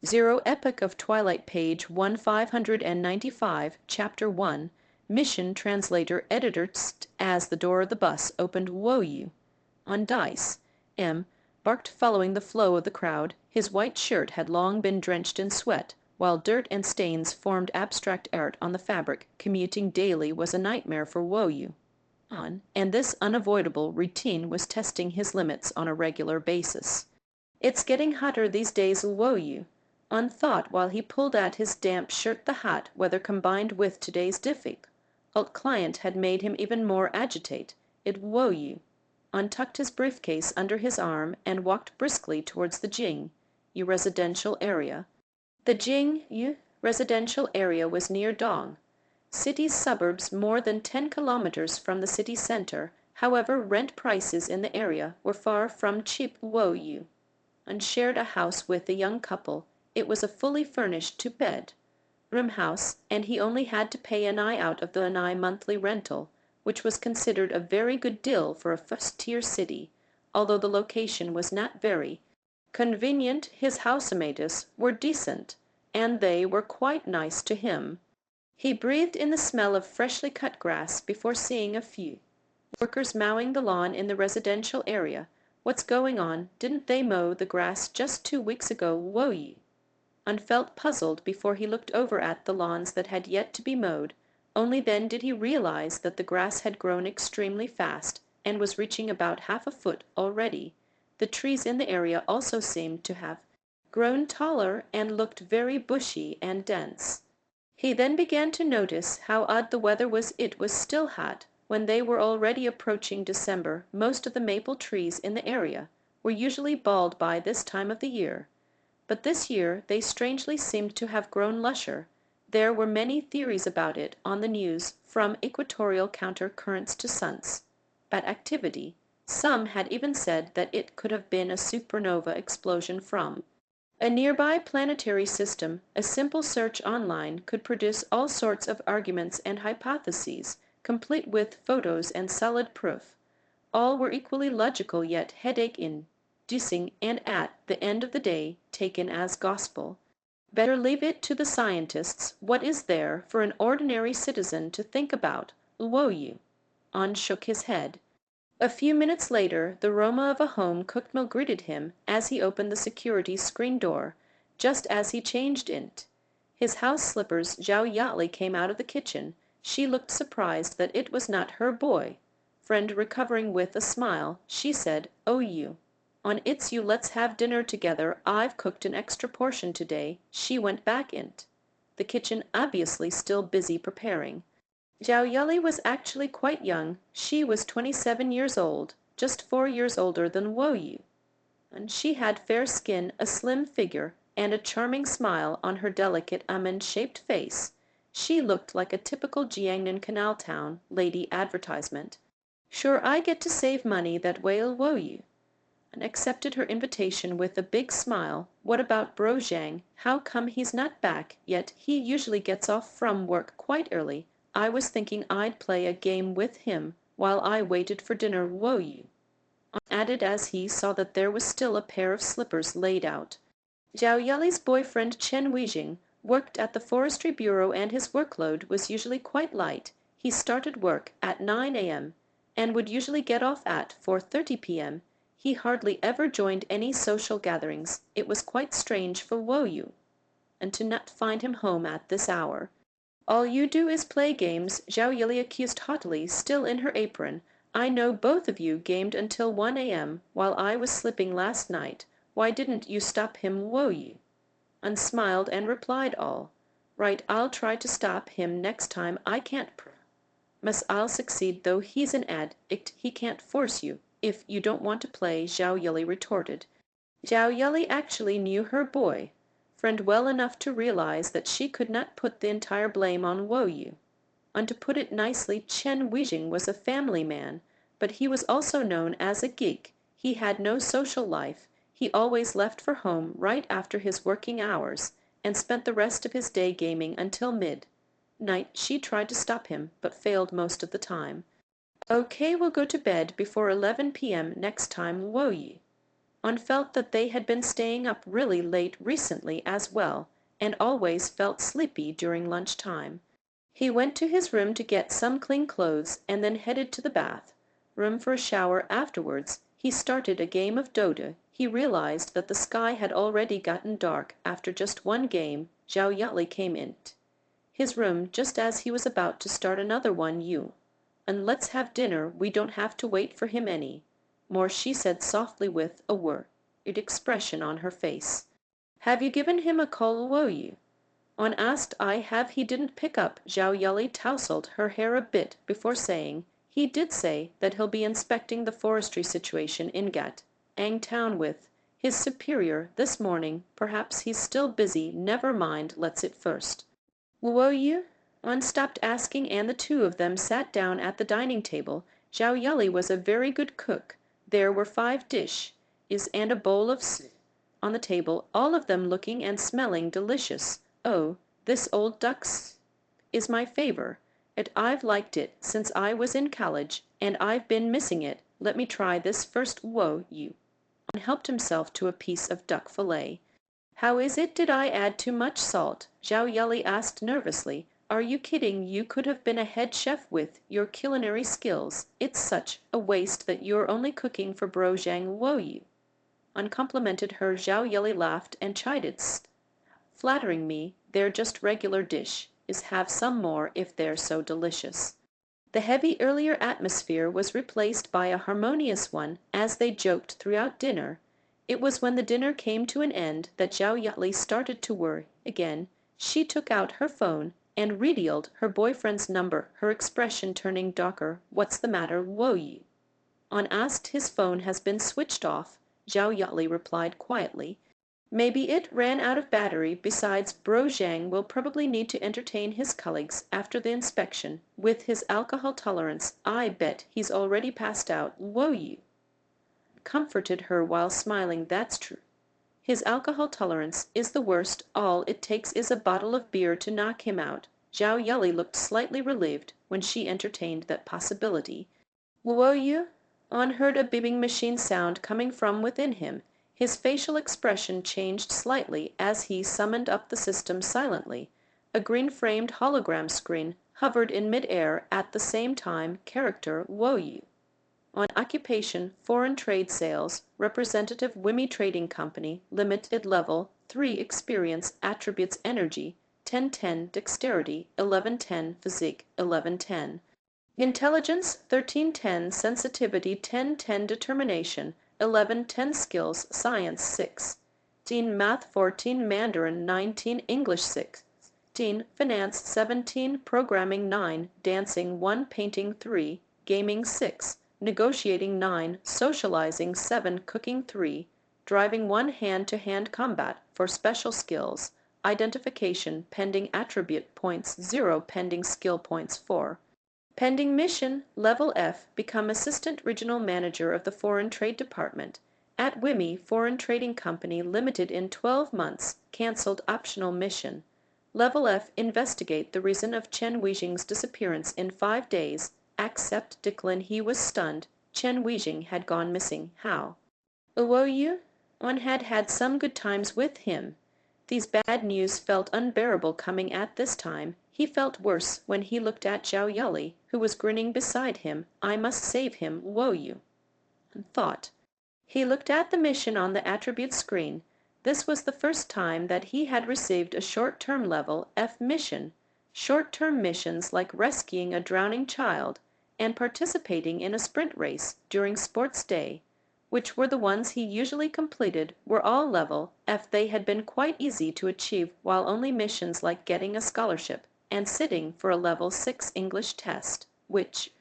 Zero Epoch of Twilight, page 1595, Chapter 1, Mission Translator Editor Tst, as the door of the bus opened Woe you. On dice, M. barked following the flow of the crowd. His white shirt had long been drenched in sweat, while dirt and stains formed abstract art on the fabric. Commuting daily was a nightmare for Woe you. And this unavoidable routine was testing his limits on a regular basis. It's getting hotter these days, Woe you. On thought while he pulled at his damp shirt. The hot weather combined with today's difficult client had made him even more agitate. It Woe you. Untucked his briefcase under his arm and walked briskly towards the Jing Yu residential area. The Jing Yu residential area was near Dong City's suburbs, more than 10 kilometers from the city center. However, rent prices in the area were far from cheap. Woe you. And shared a house with a young couple. It was a fully furnished two-bed-room house, and he only had to pay an eye out of the eye monthly rental, which was considered a very good deal for a first-tier city, although the location was not very convenient. His housemates were decent, and they were quite nice to him. He breathed in the smell of freshly cut grass before seeing a few workers mowing the lawn in the residential area. What's going on? Didn't they mow the grass just 2 weeks ago? Woe ye. And felt puzzled before he looked over at the lawns that had yet to be mowed. Only then did he realize that the grass had grown extremely fast and was reaching about half a foot already. The trees in the area also seemed to have grown taller and looked very bushy and dense. He then began to notice how odd the weather was. It was still hot when they were already approaching December. Most of the maple trees in the area were usually bald by this time of the year, but this year they strangely seemed to have grown lusher. There were many theories about it on the news, from equatorial counter-currents to sunspot activity. Some had even said that it could have been a supernova explosion from a nearby planetary system. A simple search online could produce all sorts of arguments and hypotheses, complete with photos and solid proof. All were equally logical, yet headache-inducing, and at the end of the day taken as gospel. Better leave it to the scientists. What is there for an ordinary citizen to think about? Woe you. An shook his head. A few minutes later, the aroma of a home-cooked meal greeted him as he opened the security screen door. Just as he changed it, his house slippers, Zhao Yali came out of the kitchen. She looked surprised that it was not her boy friend. Recovering with a smile, she said, "Oh, you. On it's you. Let's have dinner together. I've cooked an extra portion today." She went back into the kitchen, obviously still busy preparing. Zhao Yali was actually quite young. She was 27 years old, just 4 years older than Woe you. And she had fair skin, a slim figure, and a charming smile on her delicate almond-shaped face. She looked like a typical Jiangnan Canal Town lady advertisement. "Sure, I get to save money that way, Woe you." And accepted her invitation with a big smile. "What about Bro Zhang? How come he's not back yet? He usually gets off from work quite early. I was thinking I'd play a game with him while I waited for dinner." Woe you. Added as he saw that there was still a pair of slippers laid out. Zhao Yali's boyfriend Chen Weijing worked at the Forestry Bureau, and his workload was usually quite light. He started work at 9 a.m. and would usually get off at 4:30 p.m. He hardly ever joined any social gatherings. It was quite strange for Woe you and to not find him home at this hour. "All you do is play games," Zhao Yili accused haughtily, still in her apron. "I know both of you gamed until 1 a.m. while I was sleeping last night. Why didn't you stop him, Woe you?" And smiled and replied, "All right, I'll try to stop him next time. I can't promise I'll succeed, though. He's an addict. He can't force you if you don't want to play," Zhao Yili retorted. Zhao Yili actually knew her boy friend well enough to realize that she could not put the entire blame on Woe you. And to put it nicely, Chen Weijing was a family man, but he was also known as a geek. He had no social life. He always left for home right after his working hours and spent the rest of his day gaming until midnight. She tried to stop him, but failed most of the time. "Okay, we'll go to bed before 11 p.m. next time, Woe ye." Felt that they had been staying up really late recently as well, and always felt sleepy during lunch time. He went to his room to get some clean clothes and then headed to the bath room for a shower afterwards. He started a game of Dota. He realized that the sky had already gotten dark after just one game. Zhao Yali came in his room just as he was about to start another one. And let's have dinner, we don't have to wait for him any more, she said softly with a worried expression on her face. Have you given him a call, Wu? Asked I have. He didn't pick up. Zhao Yali tousled her hair a bit before saying, he did say that he'll be inspecting the forestry situation in Gat Ang town with his superior this morning. Perhaps he's still busy. Never mind, let's it first. Will you? Stopped asking, and the two of them sat down at the dining table. Zhao Yali was a very good cook. There were 5 dishes and a bowl of soup on the table, all of them looking and smelling delicious. Oh, this old duck's is my favor. I've liked it since I was in college, and I've been missing it. Let me try this first. Whoa, you. Helped himself to a piece of duck fillet. How is it? Did I add too much salt? Zhao Yali asked nervously. Are you kidding? You could have been a head chef with your culinary skills. It's such a waste that you're only cooking for Bro Zhang Wu. Uncomplimented her. Zhao Yali laughed and chided. Flattering me, they're just regular dish. Have some more if they're so delicious. The heavy earlier atmosphere was replaced by a harmonious one as they joked throughout dinner. It was when the dinner came to an end that Zhao Yali started to worry again. She took out her phone and redialed her boyfriend's number, her expression turning darker. What's the matter, Wu? Asked. His phone has been switched off. Zhao Yali replied quietly. Maybe it ran out of battery. Besides, Bro Zhang will probably need to entertain his colleagues after the inspection. With his alcohol tolerance, I bet he's already passed out. Wu comforted her while smiling. That's true. His alcohol tolerance is the worst. All it takes is a bottle of beer to knock him out. Zhao Yali looked slightly relieved when she entertained that possibility. Wu heard a bibbing machine sound coming from within him. His facial expression changed slightly as he summoned up the system silently. A green-framed hologram screen hovered in mid-air at the same time. Character Wu. Occupation, foreign trade sales, representative WIMI Trading Company, limited level, 3 experience, attributes energy, 1010 dexterity, 1110 physique, 1110 intelligence, 1310 sensitivity, 1010 determination, 1110 skills, science 16 math, 14 Mandarin, 19 English, 16 finance, 17 programming, 9 dancing, 1 painting, 3 gaming, 6 negotiating, 9 socializing, 7 cooking, 3 driving, 1 hand-to-hand combat. For special skills, identification, pending attribute points 0, pending skill points 4. Pending mission, level F, become Assistant Regional Manager of the Foreign Trade Department at WIMI Foreign Trading Company Limited in 12 months. Cancelled optional mission. Level F, investigate the reason of Chen Weijing's disappearance in 5 days. Accept Declan. He was stunned. Chen Weijing had gone missing. How? Wu had had some good times with him. These bad news felt unbearable coming at this time. He felt worse when he looked at Zhao Yali, who was grinning beside him. I must save him, Wu thought. He looked at the mission on the attribute screen. This was the first time that he had received a short-term level F mission. Short-term missions like rescuing a drowning child and participating in a sprint race during sports day, which were the ones he usually completed, were all level F. They had been quite easy to achieve, while only missions like getting a scholarship and sitting for a level 6 English test, which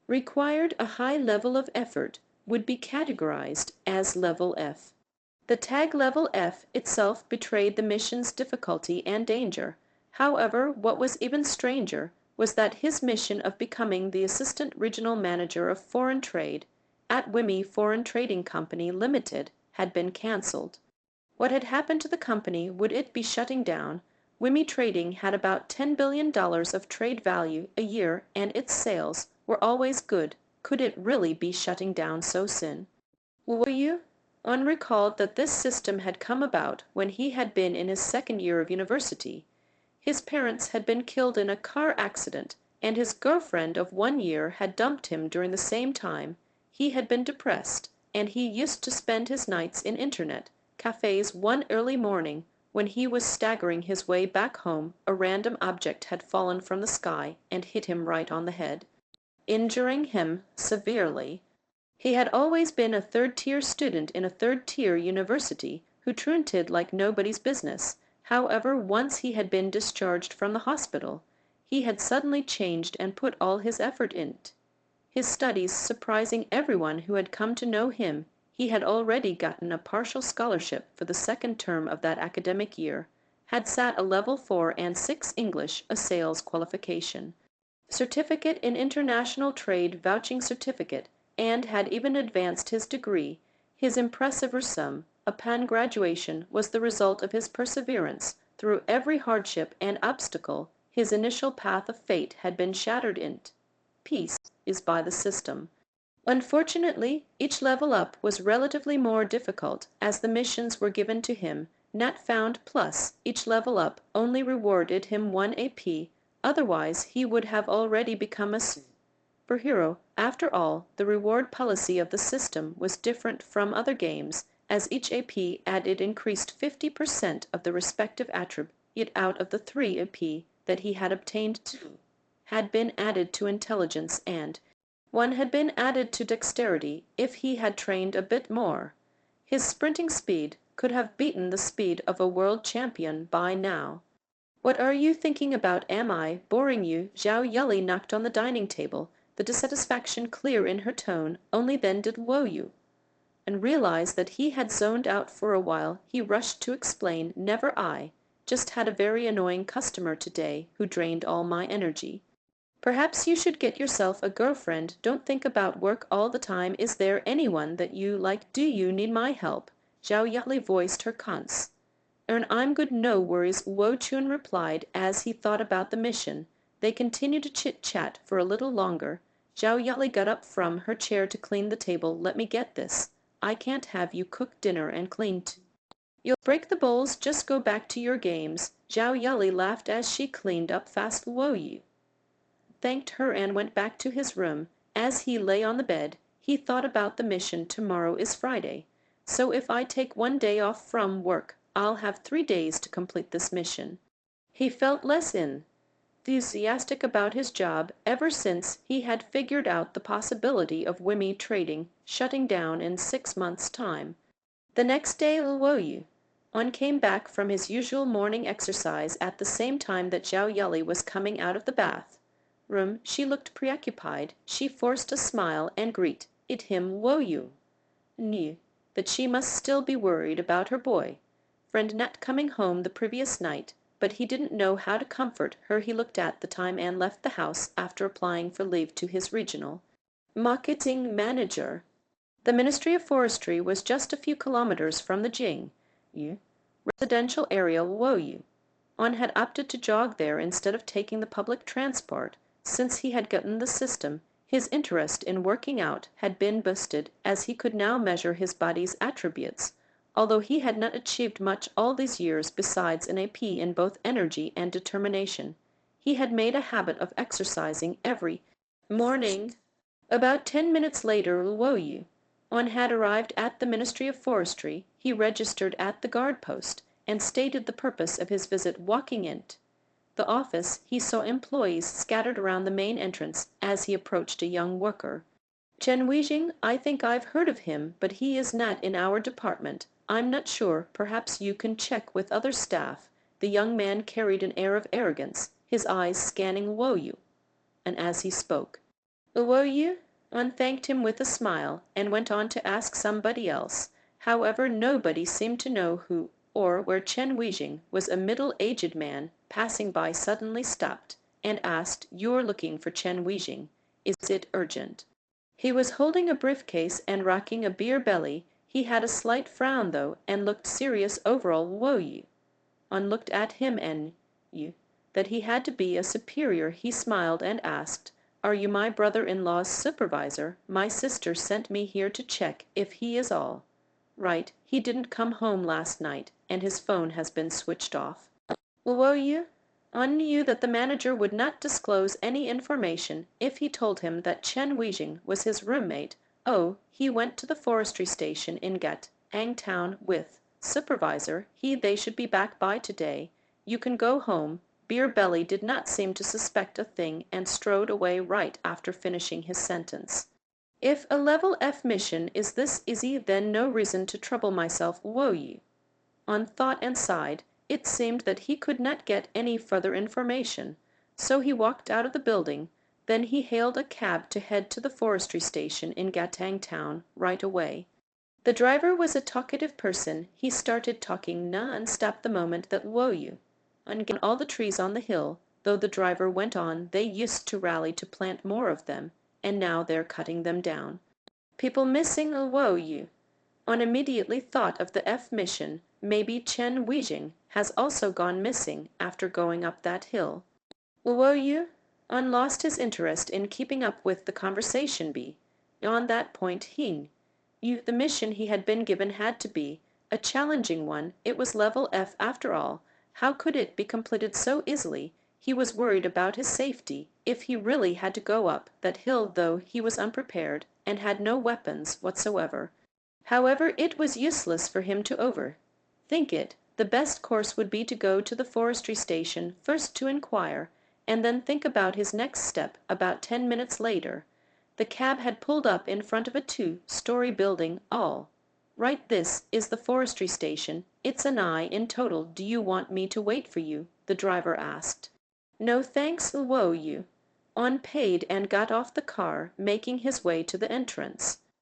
required a high level of effort, would be categorized as level F. The tag level F itself betrayed the mission's difficulty and danger. However, what was even stranger was that his mission of becoming the Assistant Regional Manager of Foreign Trade at WIMI Foreign Trading Company Limited had been cancelled. What had happened to the company? Would it be shutting down? WIMI Trading had about $10 billion of trade value a year, and its sales were always good. Could it really be shutting down so soon? Will you? On recalled that this system had come about when he had been in his second year of university. His parents had been killed in a car accident, and his girlfriend of 1 year had dumped him during the same time. He had been depressed, and he used to spend his nights in internet cafes. One early morning, when he was staggering his way back home, a random object had fallen from the sky and hit him right on the head, injuring him severely. He had always been a third-tier student in a third-tier university who trunted like nobody's business. However, once he had been discharged from the hospital, he had suddenly changed and put all his effort into his studies, surprising everyone who had come to know him. He had already gotten a partial scholarship for the second term of that academic year, had sat a level 4 and 6 English, a sales qualification, certificate in international trade vouching certificate, and had even advanced his degree. His impressive resume upon graduation was the result of his perseverance through every hardship and obstacle. His initial path of fate had been shattered into peace is by the system. Unfortunately, each level up was relatively more difficult as the missions were given to him. Nat found plus each level up only rewarded him 1 AP. Otherwise, he would have already become a superhero. After all, the reward policy of the system was different from other games, as each AP added increased 50% of the respective attribute out of the 3 AP that he had obtained. 2 had been added to intelligence and 1 had been added to dexterity if he had trained a bit more. His sprinting speed could have beaten the speed of a world champion by now. What are you thinking about? Am I boring you? Zhao Yuli knocked on the dining table, the dissatisfaction clear in her tone. Only then did Wo Yu and realized that he had zoned out for a while. He rushed to explain, never I. Just had a very annoying customer today who drained all my energy. Perhaps you should get yourself a girlfriend. Don't think about work all the time. Is there anyone that you like? Do you need my help? Zhao Yuli voiced her concern. I'm good, no worries, Wo Chun replied as he thought about the mission. They continued to chit-chat for a little longer. Zhao Yuli got up from her chair to clean the table. Let me get this. I can't have you cook dinner and clean too. You'll break the bowls. Just go back to your games. Zhao Yuli laughed as she cleaned up fast. Wo Yu thanked her and went back to his room. As he lay on the bed, he thought about the mission. Tomorrow is Friday, so if I take 1 day off from work, I'll have 3 days to complete this mission. He felt less enthusiastic about his job ever since he had figured out the possibility of Wimmy trading shutting down in 6 months' time. The next day, Wo Yu came back from his usual morning exercise at the same time that Zhao Yuli was coming out of the bath room. She looked preoccupied. She forced a smile and greeted him. Wo Yu knew that she must still be worried about her boy friend Nat coming home the previous night, but he didn't know how to comfort her. He looked at the time and left the house after applying for leave to his regional marketing manager. The Ministry of Forestry was just a few kilometers from the Jing residential area. Wo Yu had opted to jog there instead of taking the public transport. Since he had gotten the system, his interest in working out had been boosted, as he could now measure his body's attributes. Although he had not achieved much all these years besides an AP in both energy and determination, he had made a habit of exercising every morning. About 10 minutes later, Wo Yu had arrived at the Ministry of Forestry. He registered at the guard post and stated the purpose of his visit. Walking into the office, he saw employees scattered around the main entrance. As he approached a young worker, Chen Weijing, I think I've heard of him, but he is not in our department. I'm not sure. Perhaps you can check with other staff. The young man carried an air of arrogance, his eyes scanning Wo Yu, and as he spoke, Wo Yu thanked him with a smile and went on to ask somebody else. However, nobody seemed to know who or where Chen Weijing was. A middle-aged man passing by suddenly stopped and asked, You're looking for Chen Weijing. Is it urgent? He was holding a briefcase and rocking a beer belly. He had a slight frown, though, and looked serious overall. Wo Yu looked at him and knew that he had to be a superior. He smiled and asked, Are you my brother-in-law's supervisor? My sister sent me here to check if he is all Right, he didn't come home last night, and his phone has been switched off. Luoyu knew that the manager would not disclose any information if he told him that Chen Weijing was his roommate. Oh, he went to the forestry station in Gatang Town with supervisor. They should be back by today. You can go home. Beer Belly did not seem to suspect a thing and strode away right after finishing his sentence. If a level F mission is this easy, then no reason to trouble myself, Luoyu. On thought and sighed, it seemed that he could not get any further information, so he walked out of the building. Then he hailed a cab to head to the forestry station in Gatang Town right away. The driver was a talkative person. He started talking non-stop the moment that Luoyu ungained all the trees on the hill. Though the driver went on, they used to rally to plant more of them, and now they're cutting them down. People missing Luoyu. On immediately thought of the F mission. Maybe Chen Weijing has also gone missing after going up that hill. Luoyu lost his interest in keeping up with the conversation. On that point he knew the mission he had been given had to be a challenging one. It was level F after all. How could it be completed so easily? He was worried about his safety if he really had to go up that hill, though he was unprepared and had no weapons whatsoever. However, it was useless for him to overthink it. The best course would be to go to the forestry station first to inquire, and then think about his next step. About 10 minutes later, the cab had pulled up in front of a 2-story building. All right, this is the forestry station. It's an eye in total. Do you want me to wait for you? The driver asked. No thanks, Luoyu paid and got off the car, making his way to the entrance.